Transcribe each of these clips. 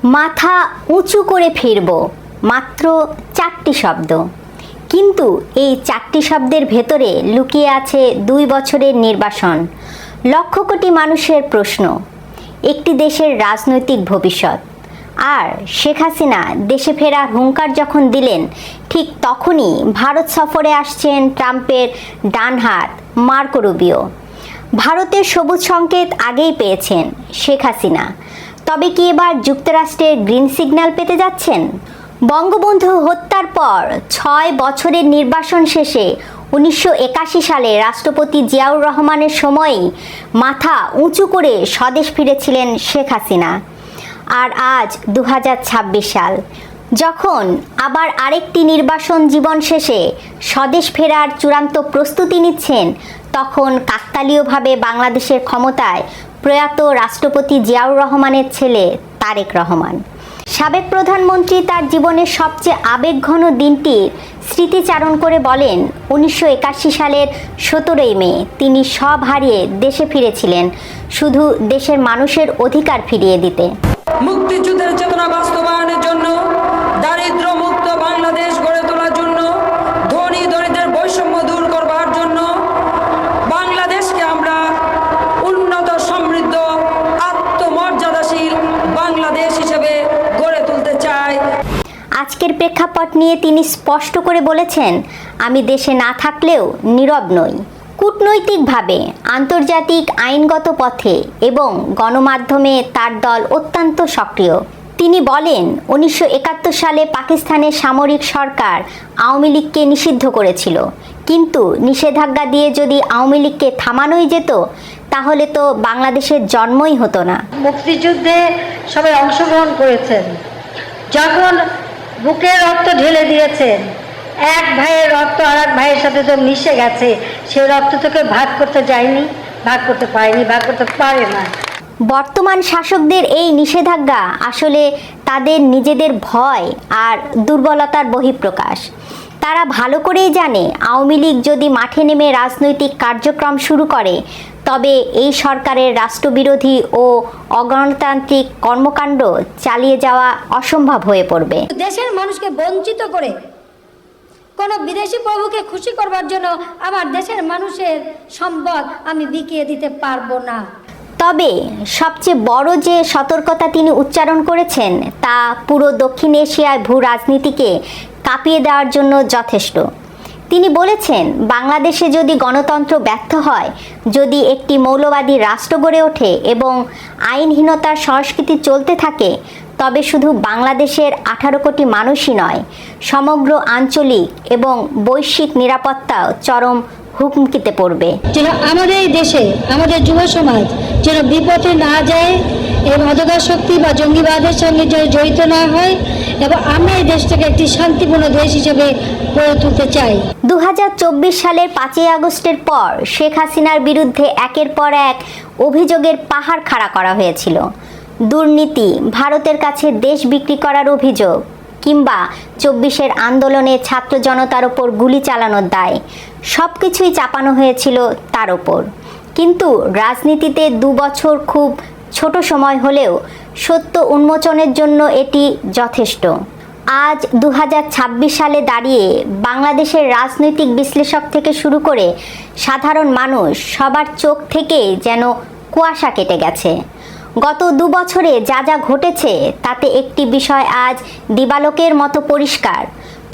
মাথা উঁচু করে ফিরব, মাত্র 4টি শব্দ। কিন্তু এই 4টি শব্দের ভেতরে লুকিয়ে আছে 2 বছরের নির্বাসন, লক্ষ কোটি মানুষের প্রশ্ন, একটি দেশের রাজনৈতিক ভবিষ্যৎ। আর শেখ হাসিনা দেশে ফেরার হুঙ্কার যখন দিলেন, ঠিক তখনই ভারত সফরে আসছেন ট্রাম্পের ডান হাত মার্কো রুবিও। ভারতের সবুজ সংকেত আগেই পেয়েছেন শেখ হাসিনা, তবে কি এবার যুক্তরাষ্ট্রের গ্রিন সিগন্যাল পেতে যাচ্ছেন? বঙ্গবন্ধু হত্যার পর 6 বছরের নির্বাসন শেষে 1981 সালে রাষ্ট্রপতি জিয়াউর রহমানের সময়েই মাথা উঁচু করে স্বদেশ ফিরেছিলেন শেখ হাসিনা। আর আজ 2026 সাল, যখন আবার আরেকটি নির্বাসন জীবন শেষে স্বদেশ ফেরার চূড়ান্ত প্রস্তুতি নিচ্ছেন, তখন কাকতালীয়ভাবে বাংলাদেশের ক্ষমতায় প্রয়াত রাষ্ট্রপতি জিয়াউর রহমানের ছেলে তারেক রহমান। সাবেক প্রধানমন্ত্রী তার জীবনের সবচেয়ে আবেগঘন দিনটির স্মৃতিচারণ করে বলেন, 1981 সালের 17ই মে তিনি সব হারিয়ে দেশে ফিরেছিলেন শুধু দেশের মানুষের অধিকার ফিরিয়ে দিতে। মুক্তিযুদ্ধের চেতনা বাস্তবায়নের জন্য, দারিদ্র মুক্ত বাংলাদেশ গড়ে তোলার জন্য, ধনী দরিদ্রের বৈষম্য দূর করবার জন্য বাংলাদেশকে আমরা উন্নত, সমৃদ্ধ, আত্মমর্যাদাশীল বাংলাদেশ হিসেবে গড়ে তুলতে চাই। আজকের প্রেক্ষাপট নিয়ে তিনি স্পষ্ট করে বলেছেন, আমি দেশে না থাকলেও নীরব নই। কূটনৈতিকভাবে, আন্তর্জাতিক আইনগত পথে এবং গণমাধ্যমে তার দল অত্যন্ত সক্রিয়। তিনি বলেন, 1971 সালে পাকিস্তানের সামরিক সরকার আওয়ামী লীগকে নিষিদ্ধ করেছিল, কিন্তু নিষেধাজ্ঞা দিয়ে যদি আওয়ামী লীগকে থামানোই যেত, তাহলে তো বাংলাদেশের জন্মই হতো না। মুক্তিযুদ্ধে সবাই অংশগ্রহণ করেছেন, যখন বুকের রক্ত ঢেলে দিয়েছেন, এক ভাইয়ের রক্ত আর এক ভাইয়ের সাথে তো মিশে গেছে, সে রক্ত তোকে ভাগ করতে যায়নি, ভাগ করতে পারেনি, ভাগ করতে পারে না। বর্তমান শাসকদের এই নিষেধাজ্ঞা আসলে তাদের নিজেদের ভয় আর দুর্বলতার বহিঃপ্রকাশ। তারা ভালো করেই জানে, আওয়ামী লীগ যদি মাঠে নেমে রাজনৈতিক কার্যক্রম শুরু করে, তবে এই সরকারের রাষ্ট্রবিরোধী ও অগণতান্ত্রিক কর্মকাণ্ড চালিয়ে যাওয়া অসম্ভব হয়ে পড়বে। দেশের মানুষকে বঞ্চিত করে কোনো বিদেশি প্রভুকে খুশি করবার জন্য আমার দেশের মানুষের সম্পদ আমি বিকিয়ে দিতে পারবো না। তবে সবচেয়ে বড় যে সতর্কতা তিনি উচ্চারণ করেছেন, তা পুরো দক্ষিণ এশিয়ায় ভূ রাজনীতিকে কাঁপিয়ে দেওয়ার জন্য যথেষ্ট। তিনি বলেছেন, বাংলাদেশে যদি গণতন্ত্র ব্যর্থ হয়, যদি একটি মৌলবাদী রাষ্ট্র গড়ে ওঠে এবং আইনহীনতার সংস্কৃতি চলতে থাকে, তবে শুধু বাংলাদেশের 18 কোটি মানুষই নয়, সমগ্র আঞ্চলিক এবং বৈশ্বিক নিরাপত্তাও চরম হুমকিতে পড়বে। যেন আমাদের এই দেশে আমাদের যুব সমাজ যেন বিপথে না যায়, এই মদগা শক্তি বা জঙ্গিবাদের সঙ্গে যেন জড়িত না হয়, এবং আমরা এই দেশটাকে একটি শান্তিপূর্ণ দেশ হিসেবে গড়ে তুলতে চাই। 2024 সালের 5ই আগস্টের পর শেখ হাসিনার বিরুদ্ধে একের পর এক অভিযোগের পাহাড় খাড়া করা হয়েছিল। দুর্নীতি, ভারতের কাছে দেশ বিক্রি করার অভিযোগ, কিংবা 24-এর আন্দোলনে ছাত্র জনতার ওপর গুলি চালানোর দায়, সব কিছুই চাপানো হয়েছিল তার ওপর। কিন্তু রাজনীতিতে 2 বছর খুব ছোট সময় হলেও সত্য উন্মোচনের জন্য এটি যথেষ্ট। আজ 2026 সালে দাঁড়িয়ে বাংলাদেশের রাজনৈতিক বিশ্লেষক থেকে শুরু করে সাধারণ মানুষ সবার চোখ থেকে যেন কুয়াশা কেটে গেছে। গত 2 বছরে যা যা ঘটেছে, তাতে একটি বিষয় আজ দিবালোকের মতো পরিষ্কার।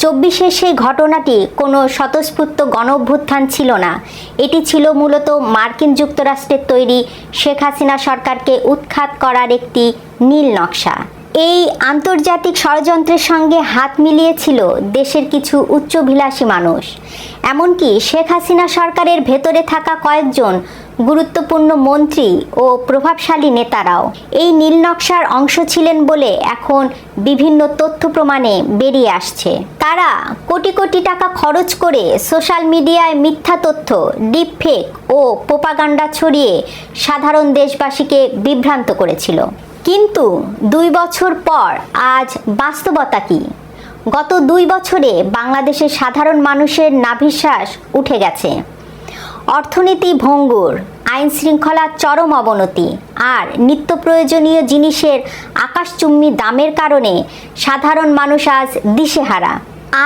24-এর সেই ঘটনাটি কোনো স্বতঃস্ফূর্ত গণঅভ্যুত্থান ছিল না, এটি ছিল মূলত মার্কিন যুক্তরাষ্ট্রের তৈরি শেখ হাসিনা সরকারকে উৎখাত করার একটি নীল নকশা। এই আন্তর্জাতিক ষড়যন্ত্রের সঙ্গে হাত মিলিয়েছিল দেশের কিছু উচ্চাভিলাষী মানুষ, এমনকি শেখ হাসিনা সরকারের ভেতরে থাকা কয়েকজন গুরুত্বপূর্ণ মন্ত্রী ও প্রভাবশালী নেতারাও এই নীল নকশার অংশ ছিলেন বলে এখন বিভিন্ন তথ্য প্রমাণে বেরিয়ে আসছে। তারা কোটি কোটি টাকা খরচ করে সোশ্যাল মিডিয়ায় মিথ্যা তথ্য, ডিপফেক ও প্রোপাগান্ডা ছড়িয়ে সাধারণ দেশবাসীকে বিভ্রান্ত করেছিল। কিন্তু 2 বছর পর আজ বাস্তবতা কি? গত 2 বছরে বাংলাদেশের সাধারণ মানুষের নাভিশ্বাস উঠে গেছে। অর্থনীতি ভঙ্গুর, আইন শৃঙ্খলার চরম অবনতি আর নিত্য প্রয়োজনীয় জিনিসের আকাশচুম্বী দামের কারণে সাধারণ মানুষ আজ দিশেহারা।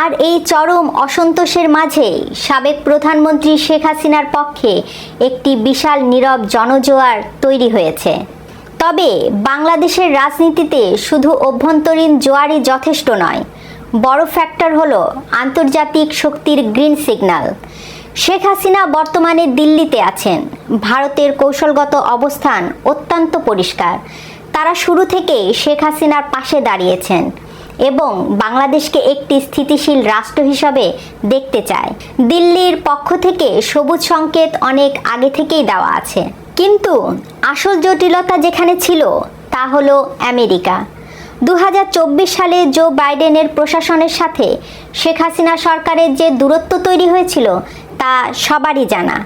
আর এই চরম অসন্তোষের মাঝেই সাবেক প্রধানমন্ত্রী শেখ হাসিনার পক্ষে একটি বিশাল নীরব জনজোয়ার তৈরি হয়েছে। তবে বাংলাদেশের রাজনীতিতে শুধু অভ্যন্তরীণ জোয়ারই যথেষ্ট নয়, বড় ফ্যাক্টর হলো আন্তর্জাতিক শক্তির গ্রিন সিগন্যাল। শেখ হাসিনা বর্তমানে দিল্লিতে আছেন। ভারতের কৌশলগত অবস্থান অত্যন্ত পরিষ্কার। তারা শুরু থেকেই শেখ হাসিনার পাশে দাঁড়িয়েছেন এবং বাংলাদেশকে একটি স্থিতিশীল রাষ্ট্র হিসাবে দেখতে চায়। দিল্লির পক্ষ থেকে সবুজ সংকেত অনেক আগে থেকেই দেওয়া আছে। কিন্তু আসল জটিলতা যেখানে ছিল তা হলো আমেরিকা। 2024 সালে জো বাইডেনের প্রশাসনের সাথে শেখ হাসিনা সরকারের যে দূরত্ব তৈরি হয়েছিল তা সবারই জানা।